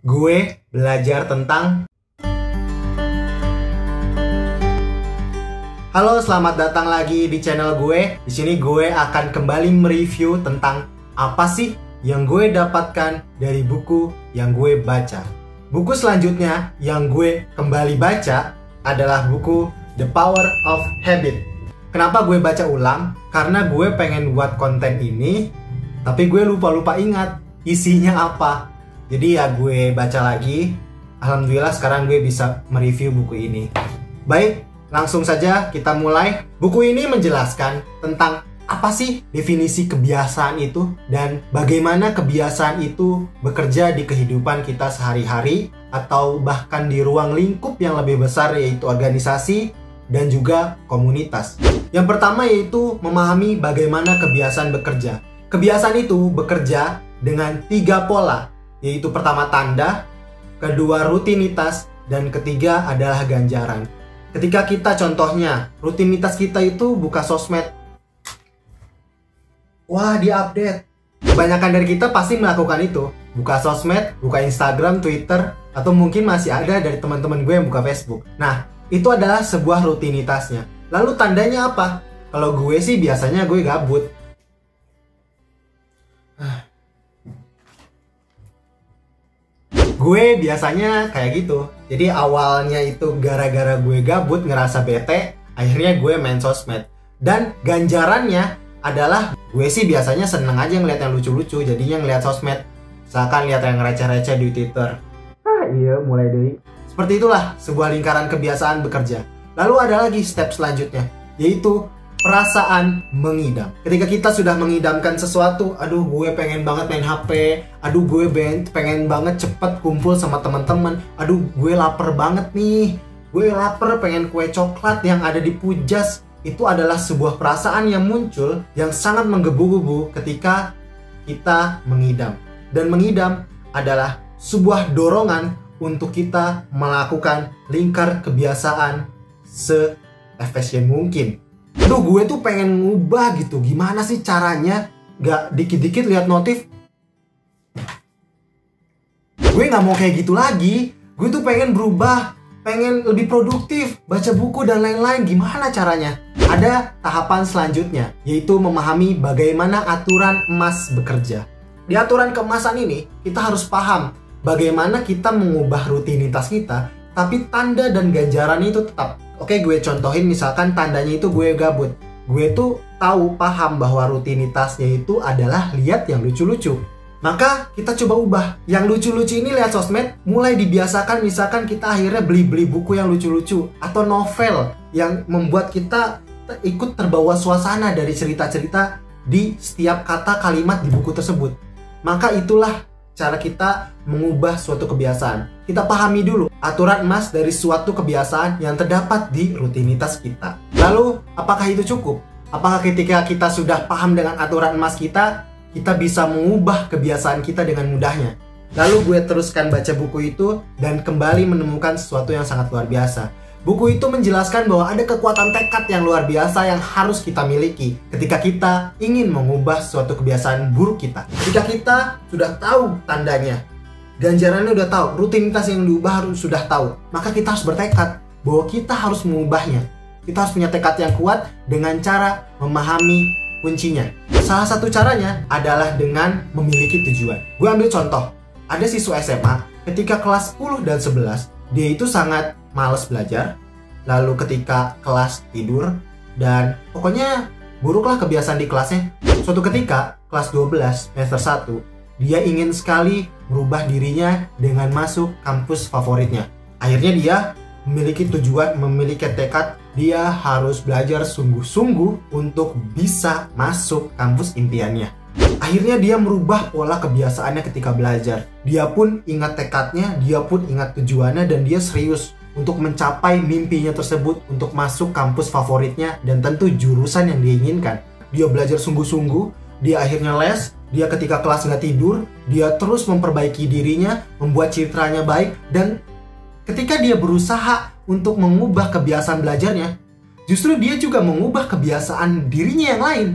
gue belajar tentang. Halo, selamat datang lagi di channel gue. Di sini gue akan kembali mereview tentang apa sih yang gue dapatkan dari buku yang gue baca. Buku selanjutnya yang gue kembali baca adalah buku The Power of Habit. Kenapa gue baca ulang? Karena gue pengen buat konten ini, tapi gue lupa ingat isinya apa. Jadi ya gue baca lagi. Alhamdulillah sekarang gue bisa mereview buku ini. Baik, langsung saja kita mulai. Buku ini menjelaskan tentang apa sih definisi kebiasaan itu dan bagaimana kebiasaan itu bekerja di kehidupan kita sehari-hari atau bahkan di ruang lingkup yang lebih besar, yaitu organisasi dan juga komunitas. Yang pertama yaitu memahami bagaimana kebiasaan bekerja. Kebiasaan itu bekerja dengan 3 pola, yaitu pertama tanda, kedua rutinitas, dan ketiga adalah ganjaran. Ketika kita contohnya, rutinitas kita itu buka sosmed. Wah, diupdate. Kebanyakan dari kita pasti melakukan itu. Buka sosmed, buka Instagram, Twitter, atau mungkin masih ada dari teman-teman gue yang buka Facebook. Nah, itu adalah sebuah rutinitasnya. Lalu tandanya apa? Kalau gue sih biasanya gue gabut. Gue biasanya kayak gitu. Jadi awalnya itu gara-gara gue gabut, ngerasa bete, akhirnya gue main sosmed. Dan ganjarannya adalah gue sih biasanya seneng aja ngeliat yang lucu-lucu, jadinya ngeliat sosmed. Misalkan lihat yang receh-receh di Twitter. Iya, mulai dari. Seperti itulah sebuah lingkaran kebiasaan bekerja. Lalu ada lagi step selanjutnya, yaitu perasaan mengidam. Ketika kita sudah mengidamkan sesuatu, aduh gue pengen banget main HP, aduh gue pengen banget cepet kumpul sama teman-teman, aduh gue lapar banget nih, gue lapar pengen kue coklat yang ada di Pujas. Itu adalah sebuah perasaan yang muncul yang sangat menggebu-gebu ketika kita mengidam. Dan mengidam adalah sebuah dorongan untuk kita melakukan lingkar kebiasaan se-efisien mungkin. Aduh, gue tuh pengen ngubah gitu. Gimana sih caranya? Gak dikit-dikit lihat notif. Gue gak mau kayak gitu lagi. Gue tuh pengen berubah, pengen lebih produktif, baca buku dan lain-lain. Gimana caranya? Ada tahapan selanjutnya, yaitu memahami bagaimana aturan emas bekerja. Di aturan keemasan ini, kita harus paham bagaimana kita mengubah rutinitas kita, tapi tanda dan ganjaran itu tetap. Oke, gue contohin misalkan tandanya itu gue gabut. Gue tuh tahu, paham bahwa rutinitasnya itu adalah lihat yang lucu-lucu. Maka kita coba ubah. Yang lucu-lucu ini lihat sosmed, mulai dibiasakan. Misalkan kita akhirnya beli buku yang lucu-lucu atau novel yang membuat kita ikut terbawa suasana dari cerita-cerita di setiap kata kalimat di buku tersebut. Maka itulah cara kita mengubah suatu kebiasaan. Kita pahami dulu aturan emas dari suatu kebiasaan yang terdapat di rutinitas kita. Lalu, apakah itu cukup? Apakah ketika kita sudah paham dengan aturan emas kita bisa mengubah kebiasaan kita dengan mudahnya? Lalu gue teruskan baca buku itu dan kembali menemukan sesuatu yang sangat luar biasa. Buku itu menjelaskan bahwa ada kekuatan tekad yang luar biasa yang harus kita miliki ketika kita ingin mengubah suatu kebiasaan buruk kita. Ketika kita sudah tahu tandanya, ganjarannya udah tahu, rutinitas yang diubah harus sudah tahu, maka kita harus bertekad bahwa kita harus mengubahnya. Kita harus punya tekad yang kuat dengan cara memahami kuncinya. Salah satu caranya adalah dengan memiliki tujuan. Gue ambil contoh, ada siswa SMA ketika kelas 10 dan 11, dia itu sangat males belajar, lalu ketika kelas tidur, dan pokoknya buruklah kebiasaan di kelasnya. Suatu ketika, kelas 12 semester 1, dia ingin sekali merubah dirinya dengan masuk kampus favoritnya. Akhirnya dia memiliki tujuan, memiliki tekad, dia harus belajar sungguh-sungguh untuk bisa masuk kampus impiannya. Akhirnya dia merubah pola kebiasaannya ketika belajar. Dia pun ingat tekadnya, dia pun ingat tujuannya, dan dia serius untuk mencapai mimpinya tersebut, untuk masuk kampus favoritnya dan tentu jurusan yang dia inginkan. Dia belajar sungguh-sungguh, dia akhirnya les, dia ketika kelas nggak tidur, dia terus memperbaiki dirinya, membuat citranya baik, dan ketika dia berusaha untuk mengubah kebiasaan belajarnya, justru dia juga mengubah kebiasaan dirinya yang lain.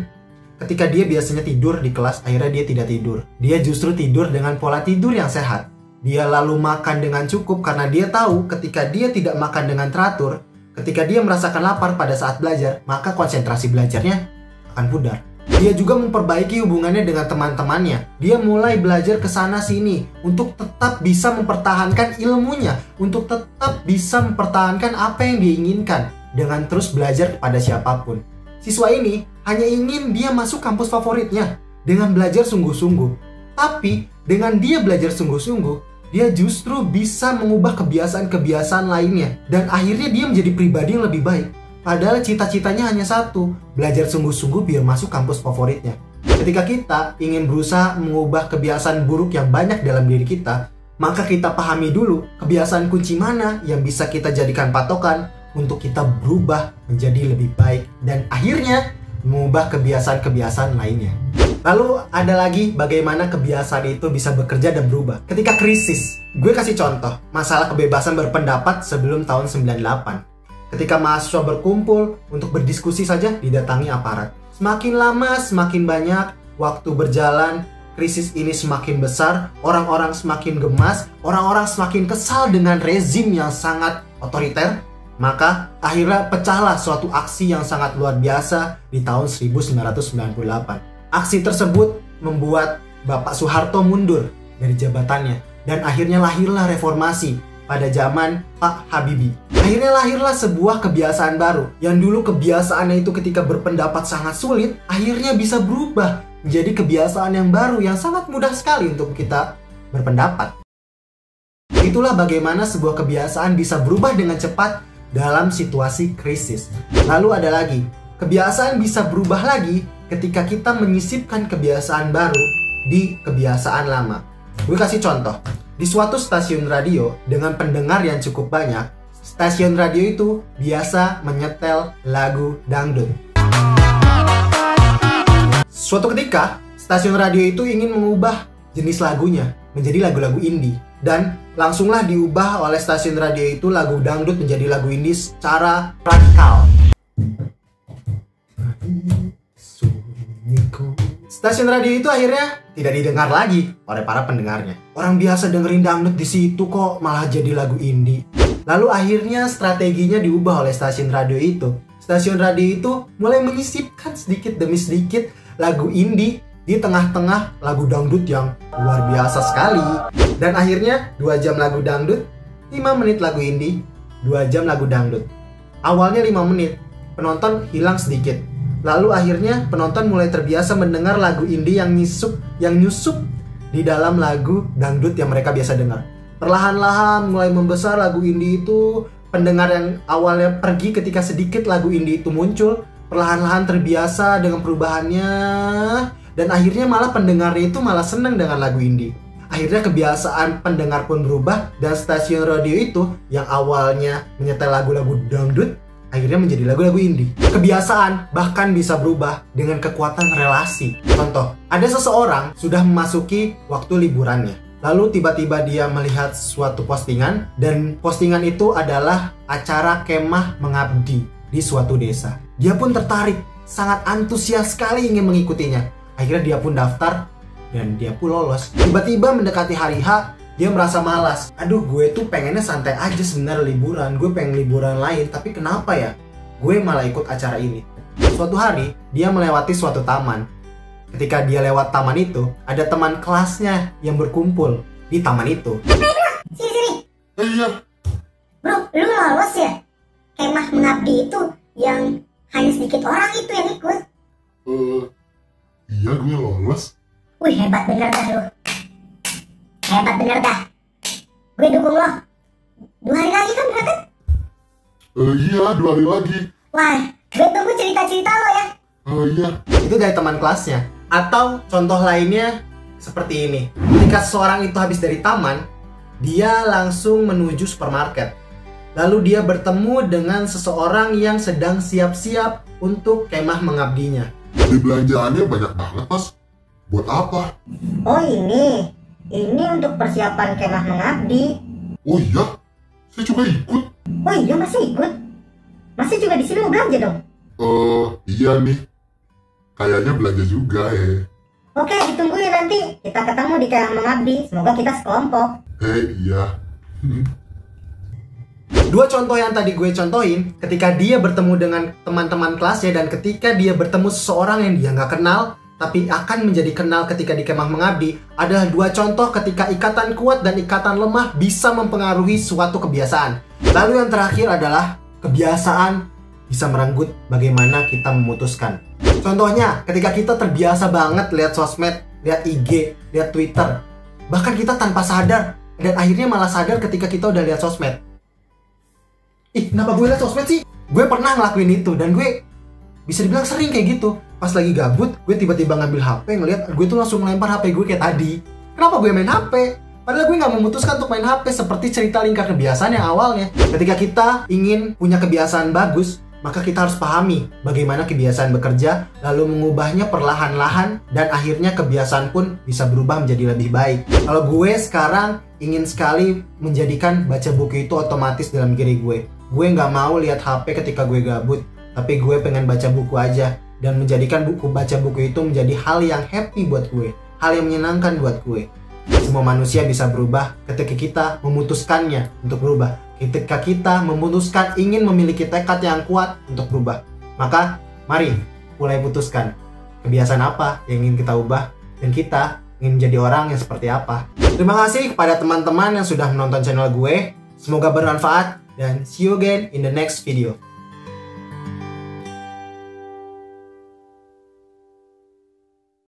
Ketika dia biasanya tidur di kelas, akhirnya dia tidak tidur. Dia justru tidur dengan pola tidur yang sehat. dia lalu makan dengan cukup karena dia tahu ketika dia tidak makan dengan teratur, ketika dia merasakan lapar pada saat belajar, maka konsentrasi belajarnya akan pudar. Dia juga memperbaiki hubungannya dengan teman-temannya. Dia mulai belajar ke sana sini untuk tetap bisa mempertahankan ilmunya, untuk tetap bisa mempertahankan apa yang dia inginkan dengan terus belajar kepada siapapun. Siswa ini hanya ingin dia masuk kampus favoritnya dengan belajar sungguh-sungguh. Tapi dengan dia belajar sungguh-sungguh, dia justru bisa mengubah kebiasaan-kebiasaan lainnya dan akhirnya dia menjadi pribadi yang lebih baik. Padahal cita-citanya hanya satu, belajar sungguh-sungguh biar masuk kampus favoritnya. Ketika kita ingin berusaha mengubah kebiasaan buruk yang banyak dalam diri kita, maka kita pahami dulu kebiasaan kunci mana yang bisa kita jadikan patokan untuk kita berubah menjadi lebih baik dan akhirnya mengubah kebiasaan-kebiasaan lainnya. Lalu ada lagi bagaimana kebiasaan itu bisa bekerja dan berubah. Ketika krisis, gue kasih contoh masalah kebebasan berpendapat sebelum tahun 98. Ketika mahasiswa berkumpul untuk berdiskusi saja didatangi aparat. Semakin lama semakin banyak, waktu berjalan, krisis ini semakin besar, orang-orang semakin gemas, orang-orang semakin kesal dengan rezim yang sangat otoriter. Maka akhirnya pecahlah suatu aksi yang sangat luar biasa di tahun 1998. Aksi tersebut membuat Bapak Soeharto mundur dari jabatannya dan akhirnya lahirlah reformasi pada zaman Pak Habibie. Akhirnya lahirlah sebuah kebiasaan baru yang dulu kebiasaannya itu ketika berpendapat sangat sulit, akhirnya bisa berubah menjadi kebiasaan yang baru yang sangat mudah sekali untuk kita berpendapat. Itulah bagaimana sebuah kebiasaan bisa berubah dengan cepat dalam situasi krisis. Lalu ada lagi, kebiasaan bisa berubah lagi ketika kita menyisipkan kebiasaan baru di kebiasaan lama. Gue kasih contoh, di suatu stasiun radio dengan pendengar yang cukup banyak, stasiun radio itu biasa menyetel lagu dangdut. Suatu ketika, stasiun radio itu ingin mengubah jenis lagunya menjadi lagu-lagu indie. Dan langsunglah diubah oleh stasiun radio itu lagu dangdut menjadi lagu indie secara radikal. Stasiun radio itu akhirnya tidak didengar lagi oleh para pendengarnya. Orang biasa dengerin dangdut di situ kok malah jadi lagu indie. Lalu akhirnya strateginya diubah oleh stasiun radio itu. Stasiun radio itu mulai menyisipkan sedikit demi sedikit lagu indie di tengah-tengah lagu dangdut yang luar biasa sekali. Dan akhirnya 2 jam lagu dangdut, 5 menit lagu indie, 2 jam lagu dangdut. Awalnya 5 menit, penonton hilang sedikit. Lalu akhirnya penonton mulai terbiasa mendengar lagu indie yang nyusup di dalam lagu dangdut yang mereka biasa dengar. Perlahan-lahan mulai membesar lagu indie itu, pendengar yang awalnya pergi ketika sedikit lagu indie itu muncul, perlahan-lahan terbiasa dengan perubahannya, dan akhirnya malah pendengarnya itu malah senang dengan lagu indie. Akhirnya kebiasaan pendengar pun berubah dan stasiun radio itu yang awalnya menyetel lagu-lagu dangdut akhirnya menjadi lagu-lagu indie. Kebiasaan bahkan bisa berubah dengan kekuatan relasi. Contoh, ada seseorang sudah memasuki waktu liburannya. Lalu tiba-tiba dia melihat suatu postingan dan postingan itu adalah acara kemah mengabdi di suatu desa. Dia pun tertarik, sangat antusias sekali ingin mengikutinya. Akhirnya dia pun daftar dan dia pun lolos. Tiba-tiba mendekati hari H, dia merasa malas. Aduh, gue tuh pengennya santai aja sebenarnya liburan. Gue pengen liburan lain, tapi kenapa ya gue malah ikut acara ini? Suatu hari, dia melewati suatu taman. Ketika dia lewat taman itu, ada teman kelasnya yang berkumpul di taman itu. Sini. Iya. Bro, lu lolos ya? Kemah mengabdi itu yang hanya sedikit orang itu yang ikut. Iya gue lolos. Wih, hebat bener dah lu. Hebat bener dah. Gue dukung lo. 2 hari lagi kan berangkat? Iya 2 hari lagi. Wah, gue tunggu cerita-cerita lo ya. Iya. Itu dari teman kelasnya. Atau contoh lainnya seperti ini. Ketika seseorang itu habis dari taman, dia langsung menuju supermarket. Lalu dia bertemu dengan seseorang yang sedang siap-siap untuk kemah mengabdinya. Di belanjaannya banyak banget, Mas. Buat apa? Oh ini untuk persiapan kemah mengabdi. Oh iya? Saya juga ikut. Oh iya, masih ikut? Masih juga di sini mau belanja dong? Iya nih. Kayaknya belanja juga ya. Oke, ditungguin nanti. Kita ketemu di kemah mengabdi. Semoga kita sekelompok. Iya. Dua contoh yang tadi gue contohin, ketika dia bertemu dengan teman-teman kelasnya dan ketika dia bertemu seseorang yang dia nggak kenal, tapi akan menjadi kenal ketika di kemah mengabdi, adalah dua contoh ketika ikatan kuat dan ikatan lemah bisa mempengaruhi suatu kebiasaan. Lalu yang terakhir adalah kebiasaan bisa merenggut bagaimana kita memutuskan. Contohnya, ketika kita terbiasa banget lihat sosmed, lihat IG, lihat Twitter, bahkan kita tanpa sadar, dan akhirnya malah sadar ketika kita udah lihat sosmed. Ih, kenapa gue liat sosmed sih? Gue pernah ngelakuin itu dan gue bisa dibilang sering kayak gitu. Pas lagi gabut, gue tiba-tiba ngambil HP, ngeliat gue tuh langsung ngelempar HP gue kayak tadi. Kenapa gue main HP? Padahal gue nggak memutuskan untuk main HP seperti cerita lingkar kebiasaan yang awalnya. Ketika kita ingin punya kebiasaan bagus, maka kita harus pahami bagaimana kebiasaan bekerja, lalu mengubahnya perlahan-lahan, dan akhirnya kebiasaan pun bisa berubah menjadi lebih baik. Kalau gue sekarang ingin sekali menjadikan baca buku itu otomatis dalam diri gue. Gue nggak mau lihat HP ketika gue gabut, tapi gue pengen baca buku aja. Dan menjadikan baca buku itu menjadi hal yang happy buat gue, hal yang menyenangkan buat gue. Semua manusia bisa berubah ketika kita memutuskannya untuk berubah. Ketika kita memutuskan ingin memiliki tekad yang kuat untuk berubah. Maka, mari mulai putuskan kebiasaan apa yang ingin kita ubah, dan kita ingin menjadi orang yang seperti apa. Terima kasih kepada teman-teman yang sudah menonton channel gue. Semoga bermanfaat, dan see you again in the next video.